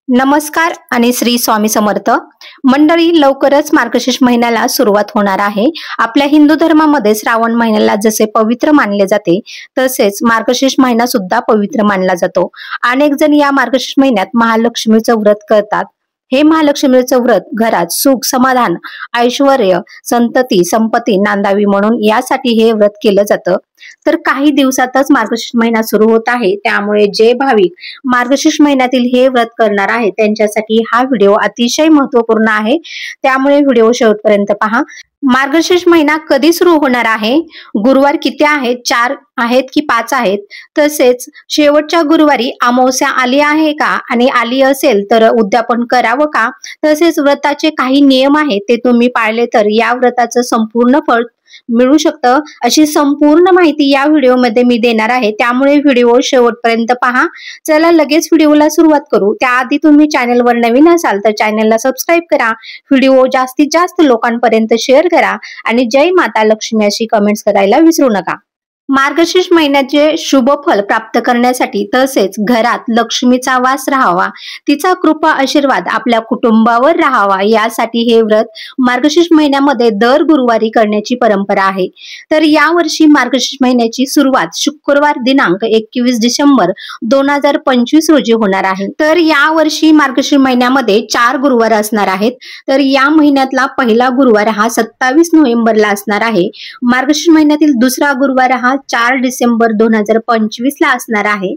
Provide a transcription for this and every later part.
नमस्कार आणि श्री स्वामी समर्थ मंडळी. लवकरच मार्गशीर्ष महिन्याला सुरुवात होणार आहे. आपल्या हिंदू धर्मामध्ये श्रावण महिन्याला जसे पवित्र मानले जाते तसेच मार्गशीर्ष महिना सुद्धा पवित्र मानला जातो. अनेक जण या मार्गशीर्ष महिन्यात महालक्ष्मीचं व्रत करतात. हे महालक्ष्मीचं व्रत घरात सुख समाधान ऐश्वर्य संतती संपत्ती नांदावी म्हणून यासाठी हे व्रत केलं जातं. तर काही दिवसातच मार्गशीर्ष महिना सुरू होत आहे, त्यामुळे जे भाविक मार्गशीर्ष महिन्यातील हे व्रत करणार आहे त्यांच्यासाठी हा व्हिडिओ अतिशय महत्त्वपूर्ण आहे. त्यामुळे व्हिडिओ शेवटपर्यंत पहा. मार्गशीर्ष महिना कधी सुरू होणार आहे, गुरुवार किती आहेत, 4 आहेत की 5 आहेत, तसेच शेवटच्या गुरुवारी अमावस्या आली आहे का आणि आली असेल तर उद्यापन करावं का, तसेच व्रताचे काही नियम आहेत ते तुम्ही पाळले तर या व्रताचं संपूर्ण फळ मिळू शकतं, अशी संपूर्ण माहिती या व्हिडिओमध्ये मी देणार आहे. त्यामुळे व्हिडिओ शेवटपर्यंत पहा. चला लगेच व्हिडिओला सुरुवात करू. त्याआधी तुम्ही चॅनलवर नवीन असाल तर चॅनलला सबस्क्राईब करा, व्हिडिओ जास्तीत जास्त लोकांपर्यंत शेअर करा आणि जय माता लक्ष्मी अशी कमेंट्स करायला विसरू नका. मार्गशीर्ष महिन्याचे शुभ फल प्राप्त करण्यासाठी तसेच घरात लक्ष्मीचा वास राहावा, तिचा कृपा आशीर्वाद आपल्या कुटुंबावर राहावा यासाठी हे व्रत मार्गशीर्ष महिन्यामध्ये दर गुरुवारी करण्याची परंपरा आहे. तर यावर्षी मार्गशीर्ष महिन्याची सुरुवात शुक्रवार दिनांक 21 डिसेंबर 2025 रोजी होणार आहे. तर यावर्षी मार्गशीर्ष महिन्यामध्ये 4 गुरुवार असणार आहेत. तर या महिन्यातला पहिला गुरुवार हा 27 नोव्हेंबरला असणार आहे. मार्गशीर्ष महिन्यातील दुसरा गुरुवार हा 4 डिसेंबर 2025 ला असणार आहे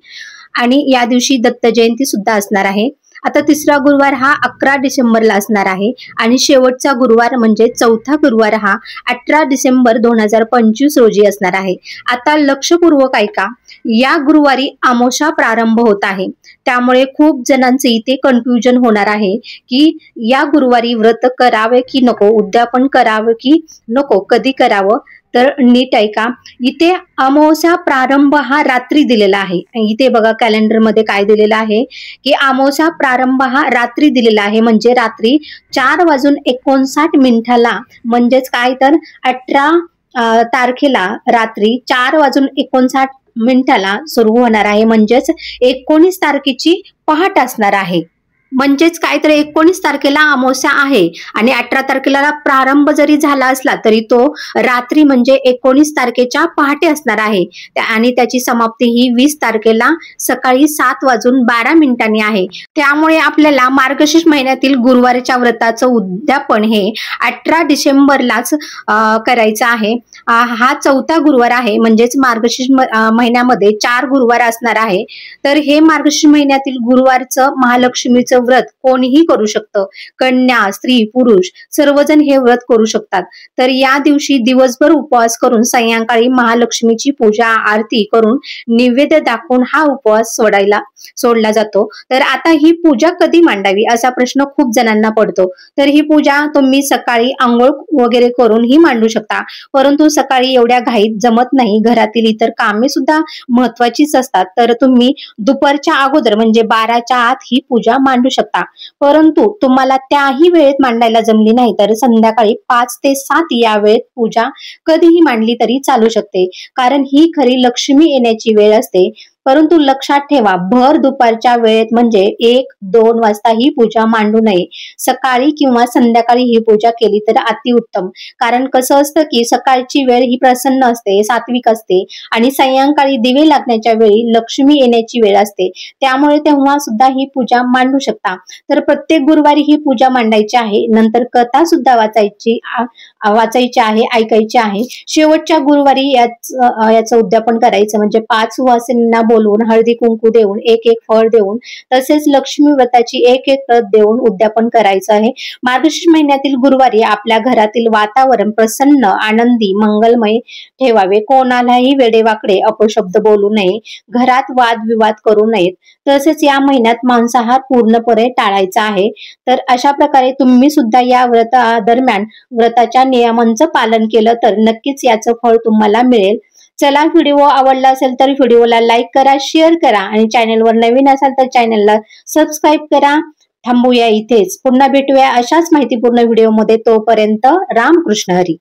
आणि या दिवशी दत्त जयंती सुद्धा असणार आहे. आता तिसरा गुरुवार हा 11 डिसेंबरला असणार आहे आणि शेवटचा गुरुवार म्हणजे चौथा गुरुवार हा 18 डिसेंबर 2025 रोजी असणार आहे. आता लक्षपूर्वक ऐका, या गुरुवारी अमावस्या प्रारंभ होत आहे. त्यामुळे खूप जणांचे इथे कन्फ्युजन होणार आहे की या गुरुवारी व्रत करावे की नको, उद्यापन करावे की नको, कधी करावं. तर नीट ऐका, इथे अमावस्या प्रारंभ हा रात्री दिलेला आहे. इथे बघा कॅलेंडर मध्ये काय दिलेलं आहे की अमावस्या प्रारंभ हा रात्री दिलेला आहे, म्हणजे रात्री 4:59 म्हणजेच काय तर 18 तारखेला रात्री 4:59 सुरू होणार आहे. म्हणजेच 19 तारखेची पहाट असणार आहे. म्हणजेच काय तर 19 तारखेला अमावस्या आहे आणि 18 तारखेला प्रारंभ जरी झाला असला तरी तो रात्री म्हणजे 19 तारखेच्या पहाटे असणार आहे आणि त्याची समाप्ती ही 20 तारखेला सकाळी 7:12 आहे. त्यामुळे आपल्याला मार्गशीर्ष महिन्यातील गुरुवारच्या व्रताचं उद्यापन हे 18 डिसेंबरलाच करायचं आहे. हा चौथा गुरुवार आहे, म्हणजेच मार्गशीर्ष महिन्यामध्ये 4 गुरुवार असणार आहे. तर हे मार्गशीर्ष महिन्यातील गुरुवारचं महालक्ष्मीचं व्रत कोणीही करू शकतं. कन्या स्त्री पुरुष सर्वजण हे व्रत करू शकतात. तर या दिवशी दिवसभर उपवास करून सायंकाळी महालक्ष्मीची पूजा आरती करून नैवेद्य दाखवून हा उपवास सोडला जातो. तर आता ही पूजा कधी मांडावी असा प्रश्न खूप जणांना पडतो. तर ही पूजा तुम्ही सकाळी आंघोळ वगैरे करून ही मांडू शकता, परंतु सकाळी एवढ्या घाईत जमत नाही, घरातील इतर कामे सुद्धा महत्वाचीच असतात. तर तुम्ही दुपारच्या अगोदर म्हणजे 12च्या आत ही पूजा मांडू शकता. परंतु तुम्हाला त्याही वेळेत मांडायला जमली नाही तर संध्याकाळी 5 ते 7 या वेळेत पूजा कधीही मांडली तरी चालू शकते, कारण ही खरी लक्ष्मी येण्याची वेळ असते. परंतु लक्षात ठेवा, भर दुपारच्या वेळेत म्हणजे 1-2 वाजता ही पूजा मांडू नये. सकाळी किंवा संध्याकाळी ही पूजा केली तर अतिउत्तम, कारण कसं असतं की सकाळची वेळ ही प्रसन्न असते, सात्विक असते आणि सायंकाळी दिवे लागण्याच्या वेळी लक्ष्मी येण्याची वेळ असते. त्यामुळे तेव्हा सुद्धा ही पूजा मांडू शकता. तर प्रत्येक गुरुवारी ही पूजा मांडायची आहे. नंतर कथा सुद्धा वाचायची आहे, ऐकायची आहे. शेवटच्या गुरुवारी याचं उद्यापन करायचं, म्हणजे 5 सुवासिनींना बोलवून हळदी कुंकू देऊन एक फळ देऊन तसेच लक्ष्मी व्रताची एक व्रत देऊन उद्यापन करायचं आहे. मार्गशीर्ष महिन्यातील गुरुवारी आपल्या घरातील वातावरण प्रसन्न आनंदी मंगलमय ठेवावे. कोणालाही वेडेवाकडे अपशब्द बोलू नये, घरात वादविवाद करू नयेत. तसेच या महिन्यात मांसाहार पूर्णपणे टाळायचा आहे. तर अशा प्रकारे तुम्ही सुद्धा या व्रता दरम्यान व्रताच्या नियमांचं पालन केलं तर नक्कीच याचं फळ तुम्हाला मिळेल. चला, व्हिडिओ आवडला असेल तर व्हिडिओला लाईक करा, शेअर करा आणि चॅनलवर नवीन असाल तर चॅनलला सबस्क्राईब करा. थांबूया इथेच, पुन्हा भेटूया अशाच माहितीपूर्ण व्हिडिओमध्ये. तोपर्यंत रामकृष्ण हरी.